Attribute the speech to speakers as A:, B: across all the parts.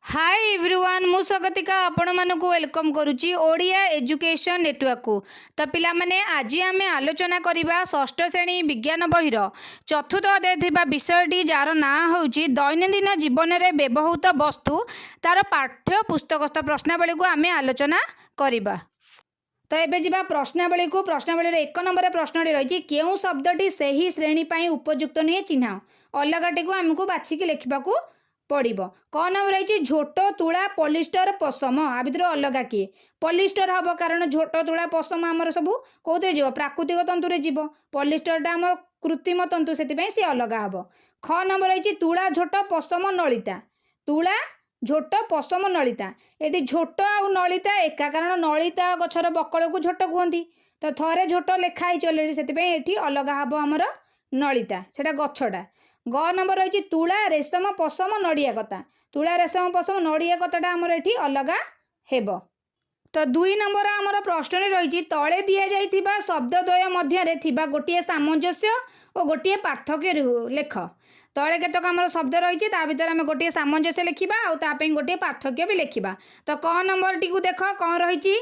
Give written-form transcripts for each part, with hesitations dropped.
A: Hi everyone मु स्वागतिका आपण मानक वेलकम करुच्ची ओडिया एजुकेशन नेटवर्क को। तो पिला माने आज आम आलोचना करवा षष्ठ श्रेणी विज्ञान बहिर चतुर्थ अध्याय विषयटी जार ना हूँ दैनंदिन जीवन में व्यवहृत वस्तु तार पाठ्य पुस्तकस्थ प्रश्नावली को आम आलोचना करवा। तो ये जा प्रश्नावली को। प्रश्नावली एक नंबर प्रश्नटी रही क्यों शब्दटी से ही श्रेणी उपयुक्त नुहे चिन्ह अलगाटी को आमको बाछिकी लिखा पड़ो। कौन नाम रही झोट तुला पॉलिस्टर पशम आ भर अलग किए पॉलिस्टर हम कारण झोट तुला पशम आमर सब कौन जीव प्राकृतिक तंतुरे जीव पॉलिस्टरटा आम कृत्रिम तंतु से सी अलग हम। ख नंबर रही तुला झोट पशम नलिता तुला झोट पशम नलिता ये झोट आ नलिता एका कारण नलिता गछर बकल को झोट कहती तो थरे झोट लिखाई अलरेडी से अलग हम आमर नलिता से गछटा। ग नंबर रही तुला रेशम पशम नड़िया कता तुला रेशम पशम नड़िया कताटा आमर ये अलग हेब। तो दुई नंबर आमर प्रश्न रही तले दि जाइथिबा शब्दद्वय मध्य थिबा गोटिए सामंजस्य और गोटिए पार्थक्य लेख। तले केतक आमर शब्द रही भर आम गोटे सामंजस्य लिखा और गोटे पार्थक्य भी लिखा। तो क नंबर टी देख कौन रही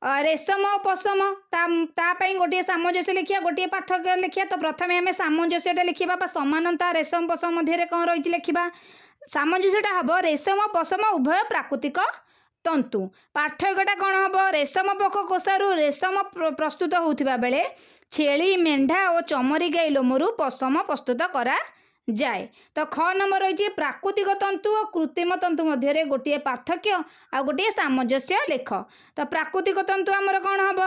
A: रेशम और पशम तापाई गोटे सामंजस्य लिखा गोटे पार्थक्य लिखा। तो प्रथम आम सामंजस्यटा लिखा समानता रेशम पशम मध्य कौन रही लिखा सामंजस्यटा हम रेशम पशम उभय प्राकृतिक तंतु पार्थक्यटा कौन हम रेशम पक्ष कोषारू रेशम प्रस्तुत होता बेले छेली मेढ़ा और चमरी गाई लोमरू पशम प्रस्तुत करा जाए। तो ख नंबर रही प्राकृतिक तंतु और कृत्रिम तंतु मध्य गोटे पार्थक्य आ गोटे सामंजस्य लेख। तो प्राकृतिक तंतु आमर कौन हम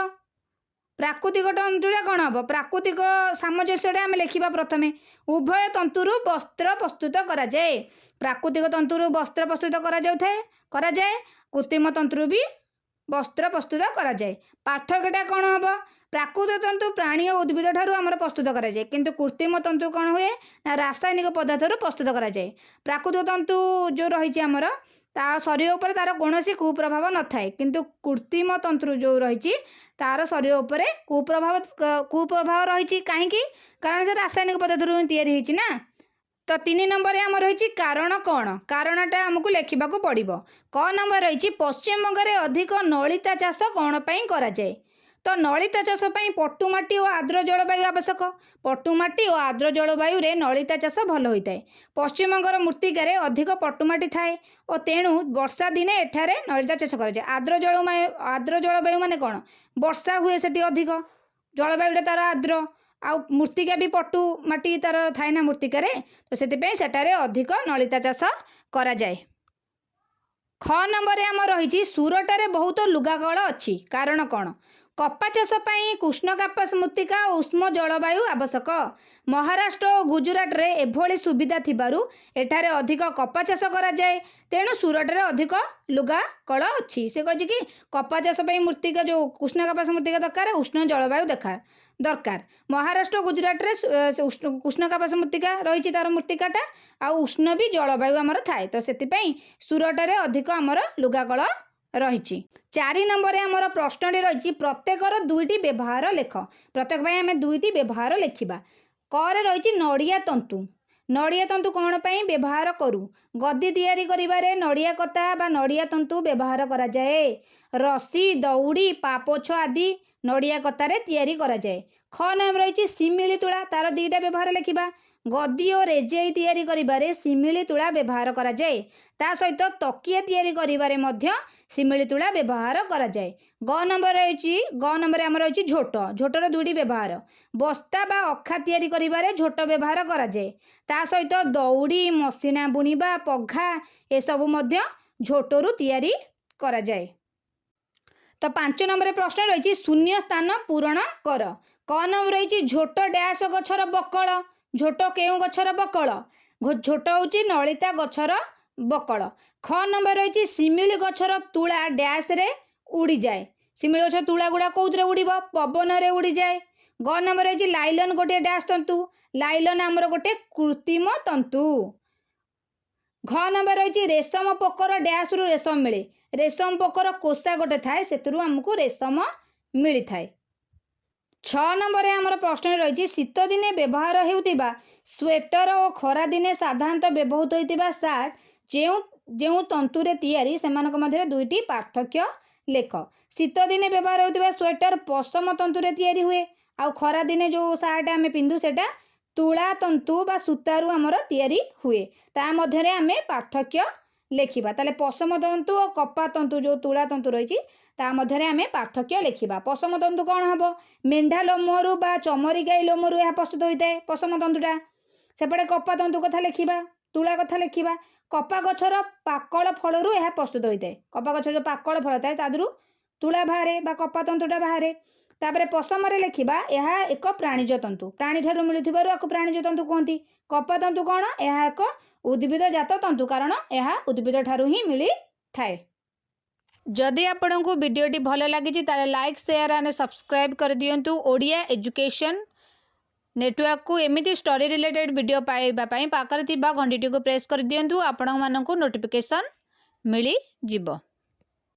A: प्राकृतिक तंतुटा कौन हम प्राकृतिक सामंजस्यटा आम लिखा प्रथमे उभय तंतुरु वस्त्र प्रस्तुत करा जाए प्राकृतिक तंतुरु वस्त्र प्रस्तुत करा जाए कृत्रिम तंतुरु भी वस्त्र प्रस्तुत करा जाए। पार्थक्यटा कौन हम प्राकृतिक तंतु प्राणी और उद्भिद ठारू आमर प्रस्तुत करा जाए किंतु कृत्रिम तंतु कौन हुए ना रासायनिक पदार्थर प्रस्तुत करा जाए। प्राकृतिक तंतु जो रही आमर ता शरीर उपर तार कौन कुप्रभाव न थाए किंतु कृत्रिम तंतु जो रही तार शरीर उपर कुप्रभाव रही कहीं कारण से रासायनिक पदार्थर या ना। तो 3 नंबर आम रही कारण कौन कारणटा आमको लिखा पड़ो। क नंबर रही पश्चिम बंग में अधिक नलिता चाष कौन पाई करा जाए। तो नलिता चाष पटुमाटी और आर्द्र जलवायु आवश्यक पटुमाटी और आर्द्र जलवायु रे नलिता चाष भल होता है। पश्चिम बंगर मृत्तिकार अधिक पटुमाटी थाए और तेणु वर्षा दिने एठारे नलिता चाष कर आर्द्र जलवायु माने कौन वर्षा हुए से अधिक जलवायुटा तार आर्द्र आ मृत्तिका भी पटु माटी तार थाए ना मृत्तिकार तो से अधिक नलिता चाष करा जाए। ख नंबर आम रही सुरटारे बहुत लुगाकल अच्छी कारण कौन कपा चाष कृष्णकापास मृत्तिका उष्म जलवायु आवश्यक महाराष्ट्र और गुजरात रे एभली सुविधा थिबारु एठारे अधिक कपा चाष करा जाए तेणु सुरटारे अधिक लुगा कल अच्छी से कही कि कपा चाष मृत्तिका जो कृष्णकापास मृत्तिका दरकार उष्ण जलवायु दरकार महाराष्ट्र गुजरात रे कृष्णकापास मृत्तिका रही तार मृत्तिकाटा आ उष्ण भी जलवायु आमर थाए तो से सुरटारे अधिक आमर लुगाकल रही। 4 नंबर आमर प्रश्न रही प्रत्येकर 2टी व्यवहार लेख प्रत्येक आम 2टी व्यवहार लिखा। क रही नड़िया तंतु कौन पाई व्यवहार करूँ गद्दी तैयारी करिबारे नड़िया कता बा नड़िया तंतु व्यवहार करा जाए रस्सी दौड़ी पापोछ आदि नड़िया कतारे तैयारी करा जाए। ख नाम रही सिमिली तुला तार 2टा व्यवहार लिखा गद्दी और रेजेई तैयारी करिबारे सिमिली तुला व्यवहार करा जाए ता सहित तकिया तैयारी करिबारे मध्य सिमिली तुला व्यवहार करा जाए। ग नंबर आम रही झोट झोटर 2टी व्यवहार बस्ता बा अखा तैयारी करिबारे झोट व्यवहार करा जाए ता सहित दौड़ी मसिना बुणीबा पघा ए सबु मध्य झोटरू तैयारी करा जाए। तो 5 नंबर प्रश्न रही शून्य स्थान पूरण कर। क नंबर रही झोट डैश गछर बकल झोट केउ गछर बकल झोट होची नलिता गछर बकल। ख नंबर रही सिमिली गछर तुला डैश रे उड़ी जाए सिमिली गछ तुला गुड़ा कौन उड़ब पवन रे उड़ी जाए। ग नंबर रही लाइलन गोटे डैश तंतु लाइलन आमर गोटे कृत्रिम तंतु। घ नंबर रही रेशम पोकर डैश रु रेशम मिले रेशम पोकर कोषा गोटे थाए से आमको रेशम मिली थाए। 6 नंबर आमर प्रश्न रही शीत दिने व्यवहार होउतिबा स्वेटर और खरा दिने साधारणतः व्यवहृत होइतिबा सार्ट ଯେଉଁ ତନ୍ତୁରେ ତିଆରି ସେମାନଙ୍କ ମଧ୍ୟରେ ଦୁଇଟି ପାର୍ଥକ୍ୟ ଲେଖ। ଶୀତ ଦିନେ ବ୍ୟବହାର ହେଉଥିବା ସ୍ୱେଟର ପଶମ ତନ୍ତୁରେ ତିଆରି ହୁଏ, ଆଉ ଖରା ଦିନେ ଯେଉଁ ସାର୍ଟ ଆମେ ପିନ୍ଧୁ ସେଟା ତୁଳା ତନ୍ତୁ ବା ସୂତାରୁ ଆମର ତିଆରି ହୁଏ। ତା ମଧ୍ୟରେ ଆମେ ପାର୍ଥକ୍ୟ ଲେଖିବା। ତାହେଲେ ପଶମ ତନ୍ତୁ ଓ କପା ତନ୍ତୁ ଯେଉଁ ତୁଳା ତନ୍ତୁ ରହିଛି ତା ମଧ୍ୟରେ ଆମେ ପାର୍ଥକ୍ୟ ଲେଖିବା। ପଶମ ତନ୍ତୁ କ'ଣ ହେବ? ମେଣ୍ଢା ଲୋମରୁ ବା ଚମରି ଗାଈ ଲୋମରୁ ଏହା ପ୍ରସ୍ତୁତ ହୋଇଥାଏ ପଶମ ତନ୍ତୁଟା। ସେପଟେ କପା ତନ୍ତୁ କଥା ଲେଖିବା, ତୁଳା କଥା ଲେଖିବା। କପା ଗଛର ପାକଳ ଫଳରୁ ଏହା ପ୍ରସ୍ତୁତ ହୋଇଥାଏ। କପା ଗଛର ଯେଉଁ ପାକଳ ଫଳ ଥାଏ ତା ଦେହରୁ ତୁଳା ବାହାରେ ବା କପା ତନ୍ତୁଟା ବାହାରେ। ତାପରେ ପଶମରେ ଲେଖିବା ଏହା ଏକ ପ୍ରାଣୀଜ ତନ୍ତୁ, ପ୍ରାଣୀଠାରୁ ମିଳୁଥିବାରୁ ଆକୁ ପ୍ରାଣୀଜ ତନ୍ତୁ କୁହନ୍ତି। କପା ତନ୍ତୁ କ'ଣ? ଏହା ଏକ ଉଦ୍ଭିଦଜାତ ତନ୍ତୁ, କାରଣ ଏହା ଉଦ୍ଭିଦ ଠାରୁ ହିଁ ମିଳିଥାଏ। ଯଦି ଆପଣଙ୍କୁ ଭିଡ଼ିଓଟି ଭଲ ଲାଗିଛି ତାହେଲେ ଲାଇକ୍, ସେୟାର ଆଣ୍ଡ ସବସ୍କ୍ରାଇବ୍ କରିଦିଅନ୍ତୁ। ଓଡ଼ିଆ ଏଜୁକେସନ୍ ନେଟୱାର୍କକୁ ଏମିତି ଷ୍ଟଡି ରିଲେଟେଡ୍ ଭିଡ଼ିଓ ପାଇବା ପାଇଁ ପାଖରେ ଥିବା ଘଣ୍ଟିଟିକୁ ପ୍ରେସ୍ କରିଦିଅନ୍ତୁ। ଆପଣମାନଙ୍କୁ ନୋଟିଫିକେସନ୍ ମିଳିଯିବ।